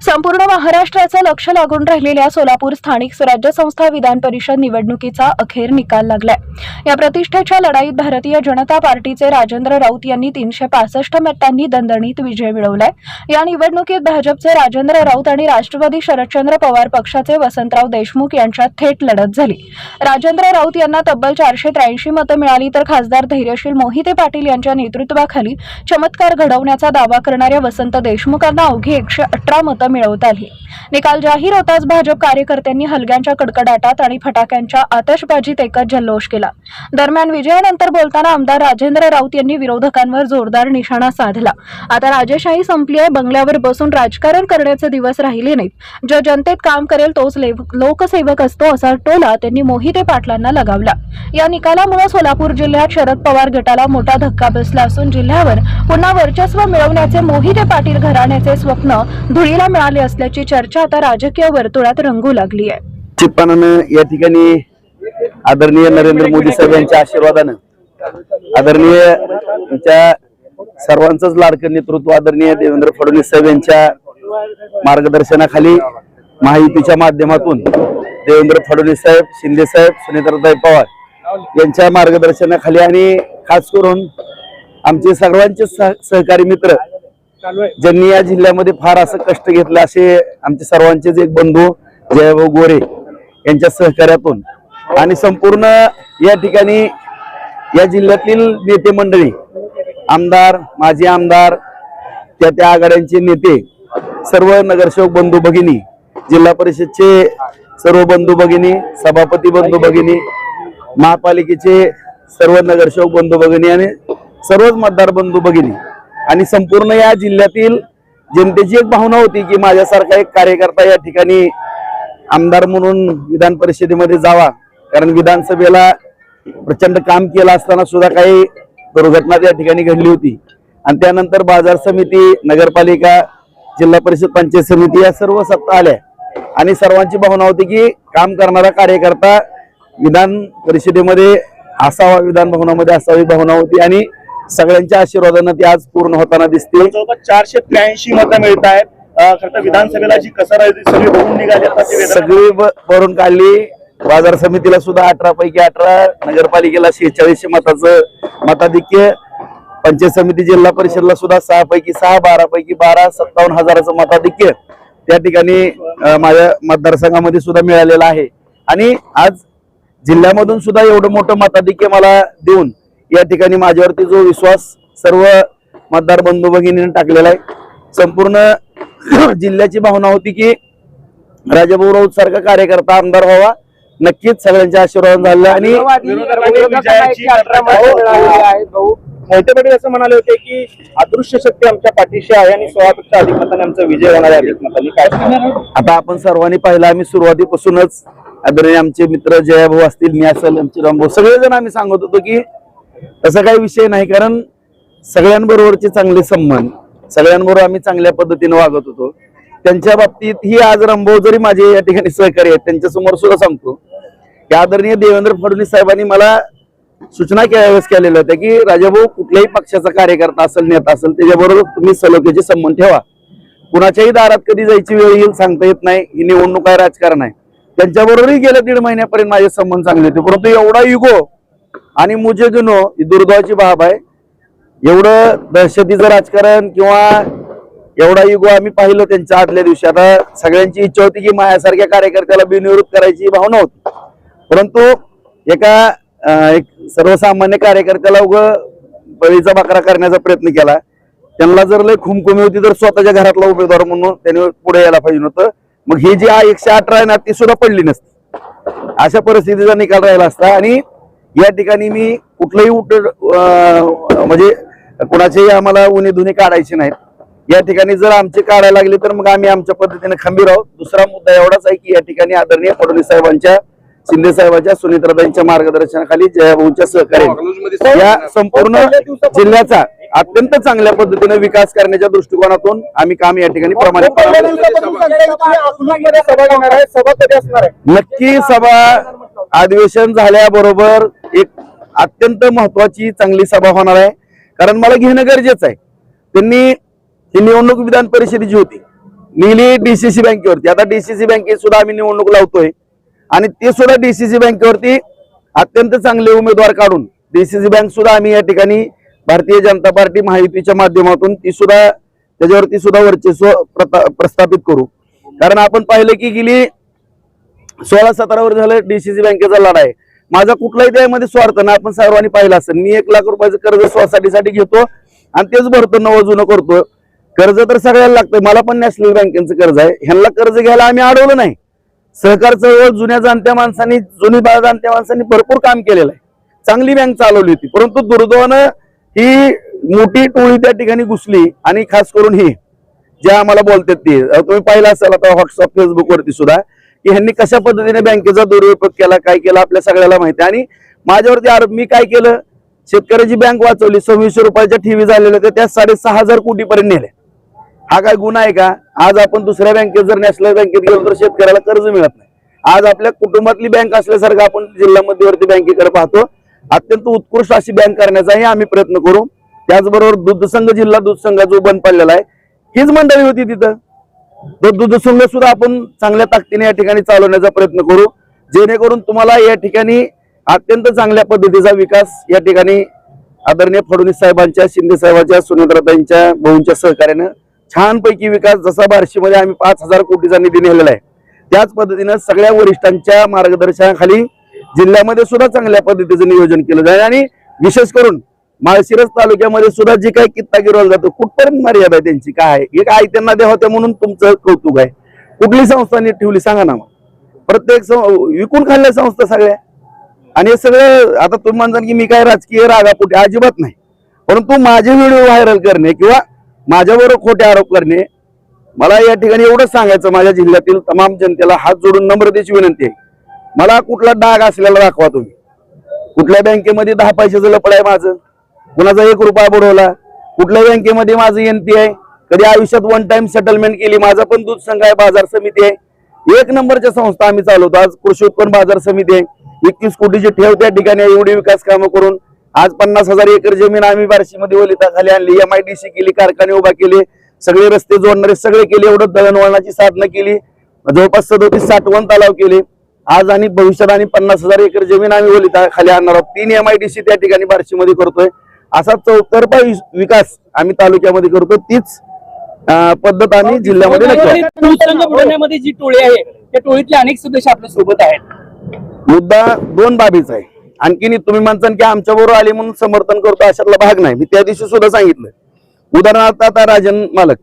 संपूर्ण महाराष्ट्राचं लक्ष लागून राहिलेल्या सोलापूर स्थानिक स्वराज्य संस्था विधान परिषद निवडणुकीचा अखेर निकाल लागलाय। या प्रतिष्ठेच्या लढाईत भारतीय जनता पार्टीचे राजेंद्र राऊत यांनी 365 मतांनी दणदणीत विजय मिळवलाय। या निवडणुकीत भाजपचे राजेंद्र राऊत आणि राष्ट्रवादी शरदचंद्र पवार पक्षाचे वसंतराव देशमुख यांच्यात थेट लढत झाली। राजेंद्र राऊत यांना तब्बल 483 मतं मिळाली, तर खासदार धैर्यशील मोहिते पाटील यांच्या नेतृत्वाखाली चमत्कार घडवण्याचा दावा करणाऱ्या वसंत देशमुखांना अवघी 118 मतं मिळवता आली। निकाल जाहीर होताच भाजप कार्यकर्त्यांनी हलग्यांच्या कडकडाटात आणि फटाक्यांच्या आतषबाजीत एकच जल्लोष केला। दरम्यान विजयानंतर बोलताना आमदार राजेंद्र राऊत यांनी विरोधकांवर जोरदार निशाणा साधला। आता राजेशाही संपली आहे, बंगल्यावर बसून राजकारण करण्याचे दिवस राहिले नाहीत। जो जनतेत काम करेल तोच लोकसेवक असतो, असा टोला त्यांनी मोहिते पाटलांना लगावला। या निकालामुळे सोलापूर जिल्ह्यात शरद पवार गटाला मोठा धक्का बसला असून जिल्ह्यावर पुन्हा वर्चस्व मिळवण्याचे मोहिते पाटील घराण्याचे स्वप्न धुळीला मिळाले असल्याची चर्चा आता राजकीय वर्तुळात रंगू लागली आहे। चित्पानानं या ठिकाणी आदरणीय नरेंद्र मोदी साहेब यांच्या आशीर्वादानं आदरणीय त्यांच्या सर्वांचंच लाडकं नेतृत्व आदरणीय देवेंद्र फडणवीस साहेब यांच्या मार्गदर्शनाखाली महायुतीच्या माध्यमातून देवेंद्र फडणवीस साहेब, शिंदे साहेब, सुनेत्राताई पवार यांच्या मार्गदर्शनाखाली आणि खास करून आमचे सर्वांचे सहकारी मित्र ज्यांनी या जिल्ह्यामध्ये फार असं कष्ट घेतलं असे आमचे सर्वांचेच एक बंधू जयभाऊ गोरे यांच्या सहकार्यातून आणि संपूर्ण या ठिकाणी या जिल्ह्यातील नेते मंडळी, आमदार, माजी आमदार, त्या आघाड्यांचे नेते, सर्व नगरसेवक बंधू भगिनी, जिल्हा परिषदचे सर्व बंधू भगिनी, सभापती बंधू भगिनी, महापालिकेचे सर्व नगरसेवक बंधू भगिनी आणि सर्वच मतदार बंधू भगिनी आणि संपूर्ण या जिल्ह्यातील जनतेची एक भावना होती की माझ्यासारखा एक कार्यकर्ता या ठिकाणी आमदार म्हणून विधान परिषदेमध्ये जावा, कारण विधानसभेला प्रचंड काम केलं असताना सुद्धा काही दुर्घटना त्या ठिकाणी घडली होती आणि त्यानंतर बाजार समिती, नगरपालिका, जिल्हा परिषद, पंचायत समिती या सर्व सत्ता आल्या आणि सर्वांची भावना होती की काम करणारा कार्यकर्ता विधान परिषदेमध्ये असावा, विधान भवनामध्ये असावी भावना होती आणि सगळ्यांच्या आशीर्वादाने ती आज पूर्ण होताना दिसते। 483 मतं मिळत आहेत। खरं विधानसभेला जी कसर आहे ती सगळी भरून निघाली, सगळी भरून काढली। बाजार समितीला सुद्धा 18 पैकी 18, नगरपालिकेला 46 मताचं मताधिक्य, पंचायत समिती, जिल्हा परिषदला सुद्धा 6 पैकी 6, 12 पैकी 12, 57,000चं मताधिक्य त्या ठिकाणी माझ्या मतदारसंघामध्ये सुद्धा मिळालेलं आहे आणि आज जिल्ह्यामधून सुद्धा एवढं मोठं मताधिक्य मला देऊन या ठिकाणी माझ्यावरती जो विश्वास सर्व मतदार बंधू भगिनींनी टाकलेला आहे, संपूर्ण जिल्ह्याची भावना होती की राजाभाऊ राऊत सारखा कार्यकर्ता आमदार व्हावा, नक्कीच सगळ्यांच्या आशीर्वाद झाले आणि मोहिते पाटील असं म्हणाले होते की अदृश्य शक्ती आमच्या पाठीशी आहे आणि 16पेक्षा अधिक मतांनी आमचा विजय होणार आहे। अधिक मतांनी काय आता आपण सर्वांनी पाहिलं, आम्ही सुरुवातीपासूनच आदरणीय आमचे मित्र जयाभाऊ असतील, मी असेल, आमचे रामभाऊ, सगळेजण आम्ही सांगत होतो की तसा काही विषय नाही, कारण सगळ्यांबरोबरचे चांगले संबंध, सगळ्यांबरोबर आम्ही चांगल्या पद्धतीने वागत होतो। त्यांच्या बाबतीत ही आज रामभाऊ जरी माझे या ठिकाणी सहकारी आहेत, त्यांच्या समोर सुद्धा सांगतो की आदरणीय देवेंद्र फडणवीस साहेबांनी मला सूचना केलेल्या होत्या की राजाभाऊ, कुठल्याही पक्षाचा कार्यकर्ता असेल, नेता असेल, त्याच्याबरोबर तुम्ही सलोख्याचे संबंध ठेवा। कुणाच्याही दारात कधी जायची वेळ येईल सांगता येत नाही, ही निवडणूक आहे, राजकारण आहे। त्यांच्याबरोबरही गेल्या 1.5 महिन्यापर्यंत माझे संबंध चांगले होते, परंतु एवढा युगो आणि मुझे जुनो ही दुर्दैवाची बाब आहे। एवढं दहशतीचं राजकारण किंवा एवढा युगो आम्ही पाहिलं त्यांच्या आदल्या दिवशी। आता सगळ्यांची इच्छा होती की माझ्यासारख्या कार्यकर्त्याला बिनविरोध करायची भावना होती, परंतु एक सर्वसामान्य कार्यकर्त्याला बळीचा बकरा करण्याचा प्रयत्न केला। त्यांना जर लय खुमखुमी होती तर स्वतःच्या घरातला उमेदवार म्हणून त्यांनी पुढे यायला पाहिजे होतं, मग ही जी 118 आहे ना ती सुद्धा पडली नसती, अशा परिस्थितीचा निकाल राहिला असता। आणि या ठिकाणी मी कुठलंही म्हणजे कुणाचेही आम्हाला उणे धुणे काढायचे नाहीत। या ठिकाणी जर आमचे काढायला लागले तर मग आम्ही आमच्या पद्धतीने खंबीर आहोत। दुसरा मुद्दा एवढाच आहे की या ठिकाणी आदरणीय फडणवीस साहेबांच्या, शिंदे साहेबांच्या, सुनेत्राताईंच्या मार्गदर्शनाखाली जयाभाऊंच्या सहकार्याने या संपूर्ण जिल्ह्याचा अत्यंत चांगल्या पद्धतीने विकास करण्याच्या दृष्टिकोनातून आम्ही काम या ठिकाणी प्रामाणिकपणे नक्की सभा अधिवेशन झाल्याबरोबर एक अत्यंत महत्वाची चांगली सभा होणार आहे, कारण मला घेणं गरजेचं आहे। त्यांनी ही निवडणूक विधान परिषदेची होती, गेली डीसीसी बँकेवरती. आता डीसीसी बँकेत सुद्धा आम्ही निवडणूक लावतोय आणि ते सुद्धा डीसीसी बँकेवरती अत्यंत चांगले उमेदवार काढून डीसीसी बँक सुद्धा आम्ही या ठिकाणी भारतीय जनता पार्टी महायुतीच्या माध्यमातून ती सुद्धा त्याच्यावरती सुद्धा वर्चस्व प्रस्थापित करू. कारण आपण पाहिलं की गेली 16-17 वर्ष झालं डीसीसी बँकेचा लढा आहे. माझा कुठलाही त्यामध्ये स्वार्थ ना, आपण सर्वांनी पाहिलं असेल. मी 1 लाख रुपयाचं कर्ज सोसायटीसाठी घेतो आणि तेच भरतो, नवं जुनं करतो. कर्ज तर सगळ्याला लागतं. मला पण नॅशनल बँकेचं कर्ज आहे. ह्यांना कर्ज घ्यायला आम्ही अडवलं नाही. सहकार चळवळ जुन्या जाणत्या माणसांनी जाणत्या माणसांनी भरपूर काम केलेलं आहे. चांगली बँक चालवली होती. परंतु दुर्दैवानं ही मोठी टोळी त्या ठिकाणी घुसली आणि खास करून ही जे आम्हाला बोलतात ते तुम्ही पाहिलं असेल आता व्हॉट्सअप फेसबुकवरती सुद्धा की ह्यांनी कशा पद्धतीने बँकेचा दुरुपयोग केला, काय केला आपल्या सगळ्याला माहिती आहे. आणि माझ्यावरती आरोप, मी काय केलं, शेतकऱ्याची बँक वाचवली, 2600 रुपयाच्या ठेवी झालेल्या होत्या त्या 6,500 कोटीपर्यंत नेल्या. हा काय गुन्हा आहे का? आज आपण दुसऱ्या बँकेत जर नॅशनल बँकेत गेलो तर शेतकऱ्याला कर्ज मिळत नाही. आज आपल्या कुटुंबातली बँक असल्यासारखं आपण जिल्हा मध्यवर्ती बँकेकडे पाहतो. अत्यंत उत्कृष्ट अशी बँक करण्याचाही आम्ही प्रयत्न करू. त्याचबरोबर दूध संघ, जिल्हा दूध संघ जो बंद पडलेला आहे, हीच मंडळी होती तिथं. तो दूध संघ सुद्धा आपण चांगल्या ताकदीने या ठिकाणी चालवण्याचा प्रयत्न करू, जेणेकरून तुम्हाला या ठिकाणी अत्यंत चांगल्या पद्धतीचा विकास या ठिकाणी आदरणीय फडणवीस साहेबांच्या, शिंदे साहेबांच्या, सुनेत्राताईंच्या, भाऊंच्या सहकार्यानं छानपैकी विकास, जसा बार्शीमध्ये आम्ही 5,000 कोटीचा निधी नेलेला आहे, त्याच पद्धतीनं सगळ्या वरिष्ठांच्या मार्गदर्शनाखाली जिल्ह्यामध्ये सुद्धा चांगल्या पद्धतीचं नियोजन केलं जाईल. आणि विशेष करून माळशिरस तालुक्यामध्ये सुद्धा जे काही कित्ता गिरवला जातो, कुठपर्यंत मर्यादा आहे त्यांची, काय आहे? एक आई त्यांना द्या होत्या म्हणून तुमचं कौतुक आहे. कुठली संस्था नीट ठेवली सांगा ना. प्रत्येक विकून खाल्ल्या संस्था सगळ्या. आणि हे सगळं आता तुम्ही म्हणता की मी काय राजकीय रागापोटी, अजिबात नाही. परंतु माझे व्हिडिओ व्हायरल करणे किंवा माझ्याबरोबर खोटे आरोप करणे, मला या ठिकाणी एवढंच सांगायचं, माझ्या जिल्ह्यातील तमाम जनतेला हात जोडून नम्रतेची विनंती आहे, मला कुठला डाग असलेला दाखवा तुम्ही. कुठल्या बँकेमध्ये 10 पैशाचं लपड आहे माझं, कुणाचा 1 रुपया बुडवला, कुठल्या बँकेमध्ये माझं एनपी आहे, कधी आयुष्यात 1 टाइम सेटलमेंट केली. माझा पण दूध संघ आहे, बाजार समिती आहे, 1 नंबरच्या संस्था आम्ही चालवतो. आज कृषी उत्पन्न बाजार समिती आहे, 21 कोटीची ठेव त्या ठिकाणी एवढी विकास कामं करून आज 50,000 एकर जमीन आम्ही बार्शीमध्ये ओलिताखाली आणली, MIDC केली, कारखाने उभा केले, सगळे रस्ते जोडणारे सगळे केले, एवढं दळणवळणाची साधनं केली, जवळपास 37 साठवण तलाव केले. आज आणि भविष्यात आणि 50,000 एकर जमीन आम्ही ओलिताखाली आणणार आहोत. 3 MIDC त्या ठिकाणी बार्शीमध्ये करतोय. असा चौतर्फा विकास आम्ही तालुक्यामध्ये करतो. तीच पद्धत आम्ही जिल्ह्यामध्ये बुलढाण्यामध्ये जी टोळी आहे त्या टोळीतले अनेक सदस्य आपल्या सोबत आहेत. मुद्दा 2 बाबीचा आहे. आणखीन तुम्ही म्हणता की आमच्या बरोबर आले म्हणून समर्थन करतो, अशातला भाग नाही. मी त्या दिवशी सुद्धा सांगितलं, उदाहरणार्थ आता राजन मालक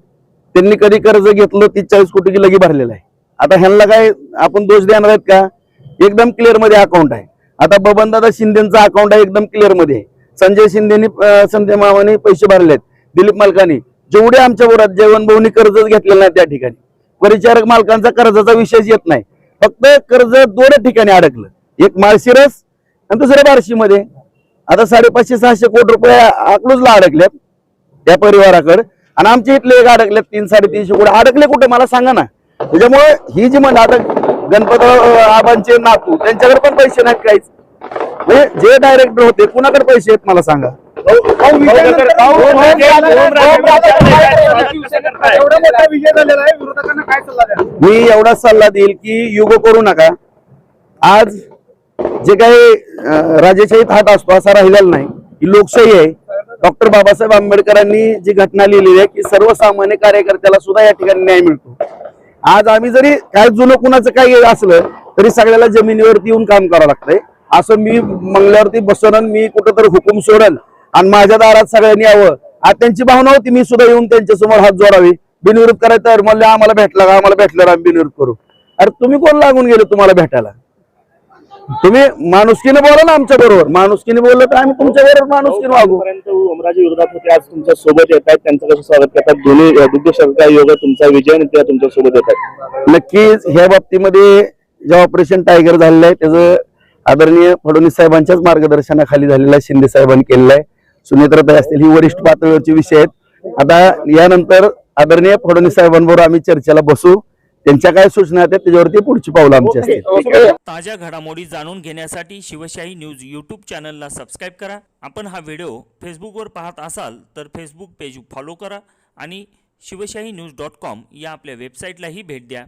त्यांनी कधी कर्ज घेतलं 40 कोटीची लगी भरलेलं आहे. आता ह्यांना काय आपण दोष देणार आहेत का? एकदम क्लिअर मध्ये अकाउंट आहे. आता बबनदादा शिंदेचा अकाउंट आहे, एकदम क्लिअर मध्ये आहे. संजय शिंदेनी, संजय मामाने पैसे भरलेत, दिलीप मालकांनी, जेवढे आमच्या बरोबर जयवंत भाऊनी कर्जच घेतलेलं नाही त्या ठिकाणी. परिचारक मालकांचा कर्जाचा विषयच येत नाही. फक्त कर्ज 2 ठिकाणी अडकलं, एक माळशिरस आणि दुसऱ्या बार्शीमध्ये. आता 550-600 कोटी रुपये अकलूजला अडकल्यात त्या परिवाराकडे, आणि आमच्या इथले एक अडकल्यात 300-350 कोटी. अडकले कुठे मला सांगा ना. त्याच्यामुळे ही जी म्हणजे आता गणपत आबांचे नातू, त्यांच्याकडे पण पैसे नाहीत काहीच. म्हणजे जे डायरेक्टर होते कुणाकडे पैसे आहेत मला सांगा. मी एवढा सल्ला देईल की युग करू नका. आज जे काही राजेशाहीत हात असतो असा राहिलेला नाही, ही लोकशाही आहे. डॉक्टर बाबासाहेब आंबेडकरांनी जी घटना लिहिलेली आहे की सर्वसामान्य कार्यकर्त्याला सुद्धा या ठिकाणी न्याय मिळतो. आज आम्ही जरी काय जुनं कुणाचं काही असलं तरी सगळ्याला जमिनीवरती येऊन काम करावं लागतंय. असं मी मंगल्यावरती बसवून मी कुठंतरी हुकूम सोडल आणि माझ्या दारात सगळ्यांनी यावं, आज त्यांची भावना होती. मी सुद्धा येऊन त्यांच्या समोर हात जोडावे, बिनविरोध करायचं तर म्हणले आम्हाला भेटला का, आम्हाला भेटल्यावर आम्ही बिनविरोध करू. अरे तुम्ही कोण लागून गेले तुम्हाला भेटायला? तुम्ही माणुसकीने बोला ना आमच्या बरोबर. माणुसकीने बोललं तर आम्ही तुमच्या बरोबर माणुसकीने वागू. ओमराजे विरोधात होते, आज तुमच्या सोबत येत आहेत, त्यांचं कसं स्वागत करतात? दोन्ही दुग्ध सहकारी योग तुमचा विजय आणि त्या तुमच्या सोबत येतात. नक्कीच ह्या बाबतीमध्ये जे ऑपरेशन टायगर झालेलं आहे त्याचं आदरणीय फडणवीस साहेबांच्याच मार्गदर्शनाखाली झालेलं आहे, शिंदे साहेबांनी केलेलं आहे. सुनेत्राताई असतील, ही वरिष्ठ पातळीवरचे विषय आहेत. आता यानंतर आदरणीय फडणवीस साहेबांबरोबर आम्ही चर्चेला बसू. त्यांच्या काय सूचना आहेत त्याच्यावरती पुढची पावलं आमची असतील. ताज्या घडामोडी जाणून घेण्यासाठी शिवशाही न्यूज यूट्यूब चॅनलला सबस्क्राईब करा. आपण हा व्हिडिओ फेसबुकवर पाहत असाल तर फेसबुक पेज फॉलो करा आणि शिवशाही न्यूज .com या आपल्या वेबसाईटलाही भेट द्या.